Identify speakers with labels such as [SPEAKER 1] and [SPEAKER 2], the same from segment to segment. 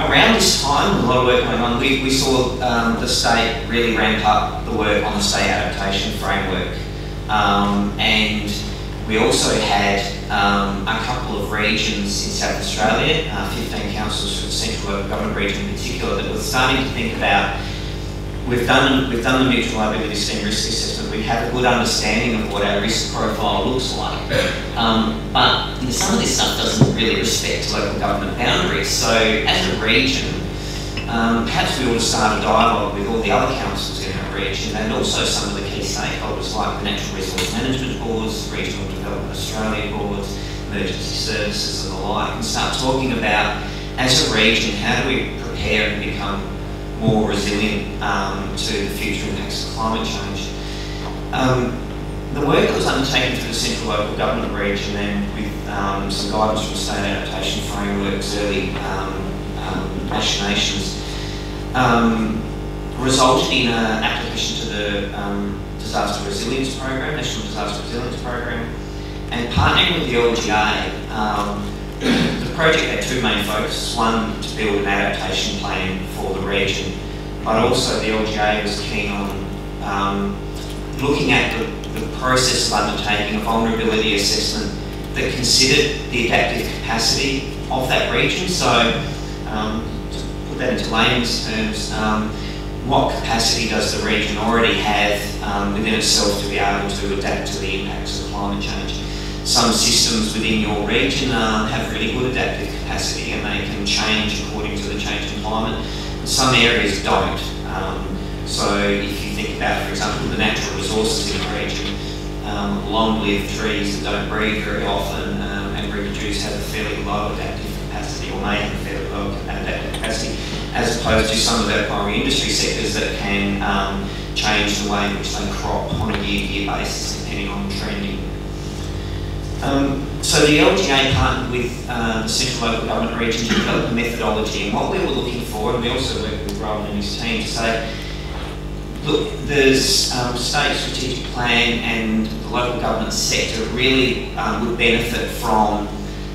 [SPEAKER 1] Around this time, a lot of work going on, we saw the state really ramp up the work on the state adaptation framework. And we also had a couple of regions in South Australia, 15 councils for the central local government region in particular, that were starting to think about, we've done the mutual liability scheme risk assessment, we have a good understanding of what our risk profile looks like, but some of this stuff doesn't really respect local government boundaries. So as a region, perhaps we ought to start a dialogue with all the other councils in our region and also some of the key stakeholders like the Natural Resource Management Boards, Regional Development Australia Boards, emergency services and the like, and start talking about, as a region, how do we prepare and become more resilient to the future impacts of climate change. The work that was undertaken through the central local government region and with some guidance from state adaptation frameworks, early machinations, resulted in an application to the Disaster Resilience Program, National Disaster Resilience Program, and partnering with the LGA. The project had two main focuses: one, to build an adaptation plan for the region, but also the LGA was keen on looking at the process of undertaking a vulnerability assessment that considered the adaptive capacity of that region. So, to put that into layman's terms, what capacity does the region already have within itself to be able to adapt to the impacts of climate change? Some systems within your region have really good adaptive capacity and they can change according to the changing climate. Some areas don't. So if you think about, for example, the natural resources in the region, long-lived trees that don't breed very often and reproduce have a fairly low adaptive capacity, or may have a fairly low adaptive capacity, as opposed to some of our primary industry sectors that can change the way in which they crop on a year-to-year basis depending on trending. So the LGA partnered with the central local government region to develop a methodology, and what we were looking for, and we also worked with Rowan and his team to say, look, there's state strategic plan and the local government sector really would benefit from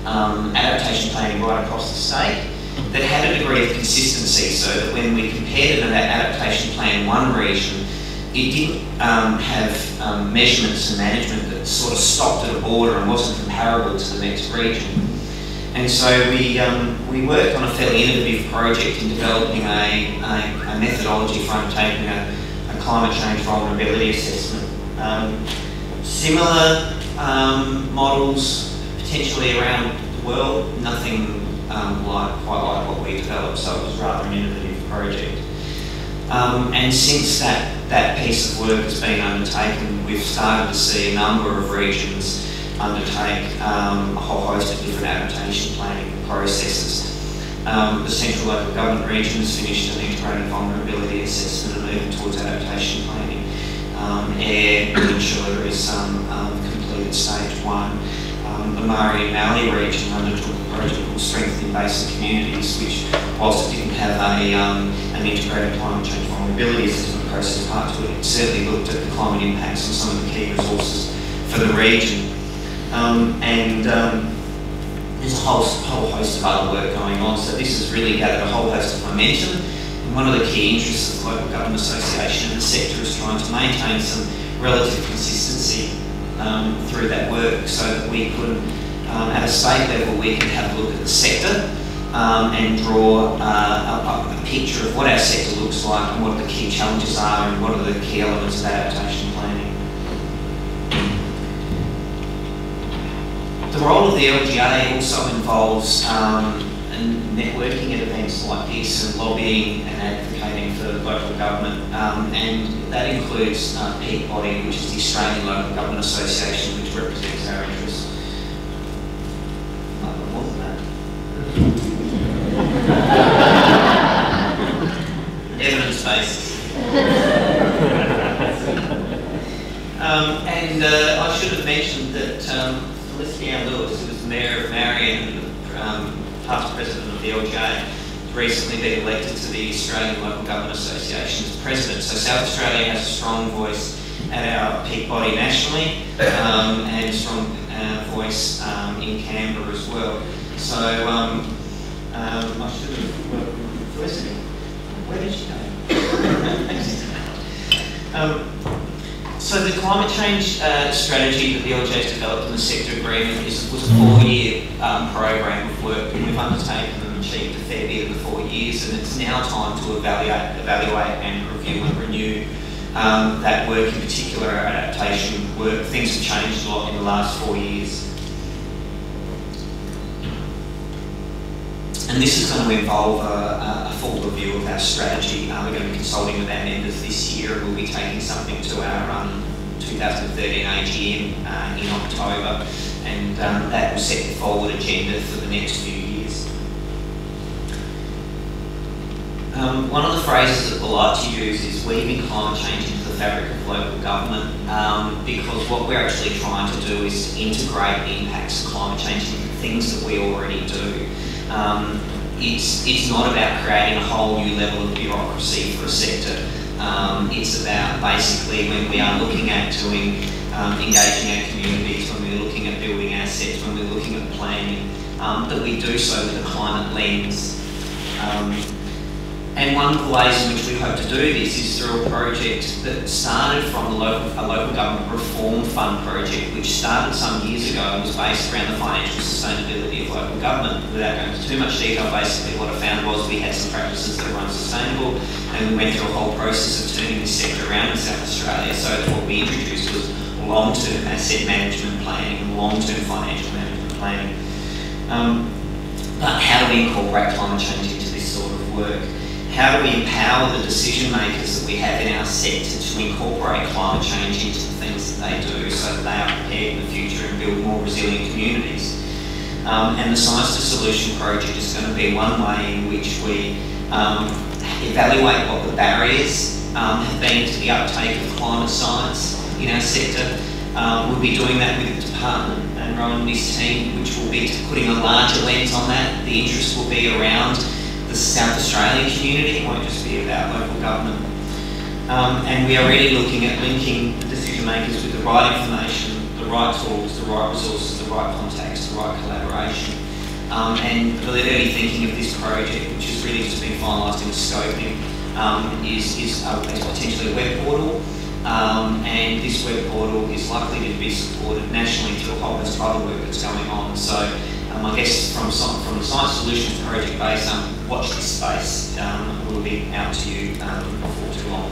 [SPEAKER 1] adaptation planning right across the state that had a degree of consistency, so that when we compared an adaptation plan in one region, it didn't have measurements and management that sort of stopped at a border and wasn't comparable to the next region. And so we worked on a fairly innovative project in developing a methodology for undertaking a climate change vulnerability assessment. Similar models potentially around the world, nothing quite like what we developed, so it was rather an innovative project. And since that piece of work has been undertaken, we've started to see a number of regions undertake a whole host of different adaptation planning processes. The central local government region has finished an integrated vulnerability assessment and moving towards adaptation planning. Air Peninsula is completed stage 1. The Murray and Mallee region undertook a project called Strengthening Basin Communities, which, whilst it didn't have an integrated climate change vulnerability assessment process part to it, it certainly looked at the climate impacts on some of the key resources for the region. There's a whole host of other work going on, so this has really gathered a whole host of momentum. And one of the key interests of the Local Government Association and the sector is trying to maintain some relative consistency through that work, so that we could, at a state level, we can have a look at the sector and draw a picture of what our sector looks like and what the key challenges are and what are the key elements of adaptation planning. The role of the LGA also involves networking at events like this and lobbying and advocating for local government, and that includes peak body, which is the Australian Local Government Association, which represents our interests. More than that. Evidence-based. And I should have mentioned that Felicity Lewis, who was the Mayor of Marion and past President of the LGA, has recently been elected to the Australian Local Government Association's President. So South Australia has a strong voice at our peak body nationally and a strong voice in Canberra as well. So I should have welcomed Felicity. Where did she go? So the climate change strategy that the LGA has developed in the sector agreement was a 4-year program of work, and we've undertaken and achieved a fair bit in the 4 years, and it's now time to evaluate and review and renew that work, in particular our adaptation work. Things have changed a lot in the last 4 years. And this is going to involve a full review of our strategy. We're going to be consulting with our members this year, and we'll be taking something to our 2013 AGM in October, and that will set the forward agenda for the next few years. One of the phrases that we like to use is weaving climate change into the fabric of local government, because what we're actually trying to do is to integrate the impacts of climate change into things that we already do. It's not about creating a whole new level of bureaucracy for a sector. It's about basically when we are looking at doing, engaging our communities, when we're looking at building assets, when we're looking at planning, that we do so with a climate lens. And one of the ways in which we hope to do this is through a project that started from a local government reform fund project, which started some years ago and was based around the financial sustainability of local government. Without going into too much detail, basically what I found was we had some practices that were unsustainable, and we went through a whole process of turning this sector around in South Australia. So what we introduced was long-term asset management planning and long-term financial management planning. But how do we incorporate climate change into this sort of work? How do we empower the decision makers that we have in our sector to incorporate climate change into the things that they do so that they are prepared in the future and build more resilient communities? And the Science to Solution project is going to be one way in which we evaluate what the barriers have been to the uptake of climate science in our sector. We'll be doing that with the department and Rowan and his team, which will be putting a larger lens on that. The interest will be around the South Australian community. It won't just be about local government. And we are already looking at linking the decision makers with the right information, the right tools, the right resources, the right contacts, the right collaboration. And the early thinking of this project, which is really just been finalised in the scoping, is potentially a web portal. And this web portal is likely to be supported nationally through a whole host of other work that's going on. So I guess from the Science Solutions project base, watch this space. We'll be out to you before too long.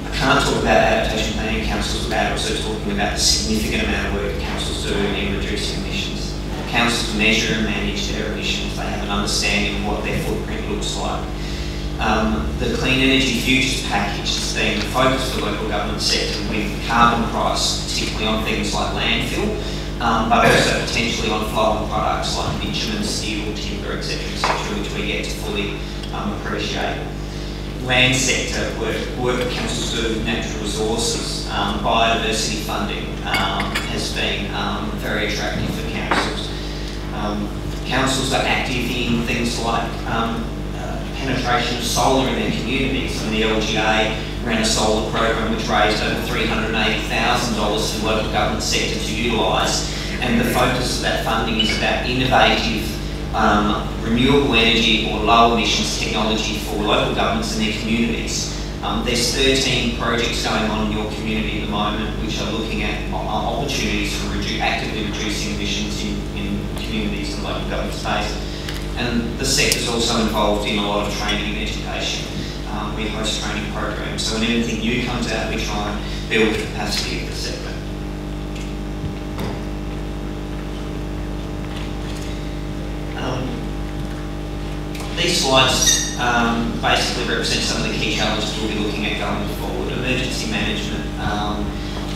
[SPEAKER 1] I can't talk about adaptation planning councils without also talking about the significant amount of work councils do in reducing emissions. Councils measure and manage their emissions. They have an understanding of what their footprint looks like. The Clean Energy Futures package has been the focus for the local government sector with carbon price, particularly on things like landfill, but also potentially on flow-on products like bitumen, steel, timber, etc., which we get to fully appreciate. Land sector work that councils do with natural resources, biodiversity funding has been very attractive for councils. Councils are active in things like penetration of solar in their communities, and the LGA ran a solar program which raised over $380,000 for the local government sector to utilise, and the focus of that funding is about innovative renewable energy or low emissions technology for local governments and their communities. There's 13 projects going on in your community at the moment which are looking at opportunities for actively reducing emissions in communities and local government space. And the sector is also involved in a lot of training and education. We host training programs, so when anything new comes out, we try and build the capacity of the sector. These slides basically represent some of the key challenges we'll be looking at going forward. Emergency management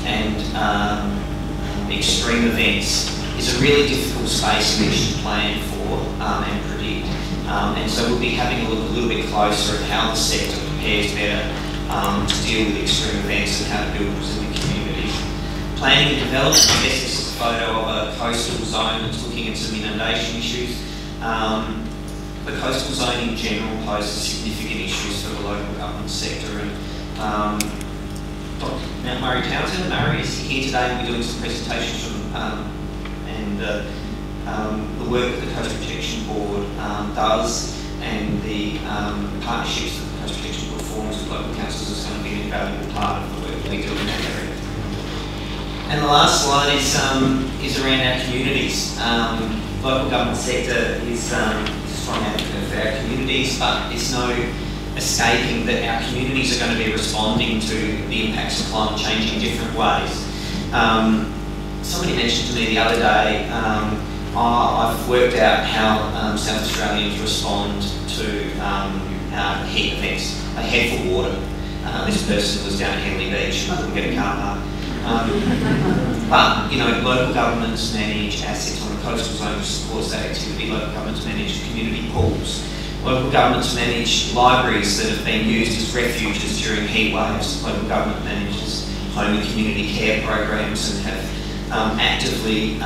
[SPEAKER 1] and extreme events is a really difficult space in which to plan for and predict. And so we'll be having a look a little bit closer at how the sector prepares better to deal with extreme events and how to build resilient communities. Planning and development, I guess this is a photo of a coastal zone that's looking at some inundation issues. The coastal zone in general poses significant issues for the local government sector, and Dr. Murray Townsend, Murray is here today. We'll be doing some presentations from, and the work that the Coast Protection Board does and the partnerships that the Coast Protection Board forms with local councils is going to be an invaluable part of the work that we do in that area. And the last slide is around our communities. Local government sector is a strong advocate for our communities, but it's no escaping that our communities are going to be responding to the impacts of climate change in different ways. Somebody mentioned to me the other day, I've worked out how South Australians respond to heat events. They head for water. This person was down at Henley Beach, couldn't get a car park. But, you know, local governments manage assets on the coastal zone which supports that activity. Local governments manage community pools. Local governments manage libraries that have been used as refuges during heat waves. Local government manages home and community care programs and have actively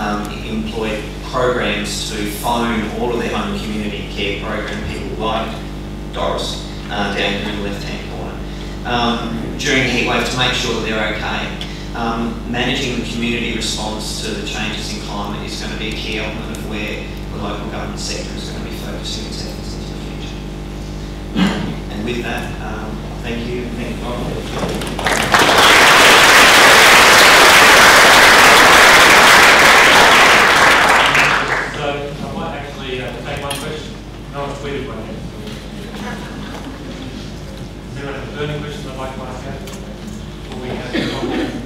[SPEAKER 1] employed programs to phone all of their home and community care program people like Doris down here in the left-hand corner during a heat wave to make sure that they're okay. Managing the community response to the changes in climate is going to be a key element of where the local government sector is going to be focusing its efforts into the future. And with that, thank you and thank you.
[SPEAKER 2] So I might actually take one question. No one's tweeted one yet. Is there a burning question I'd like to ask you? Before we have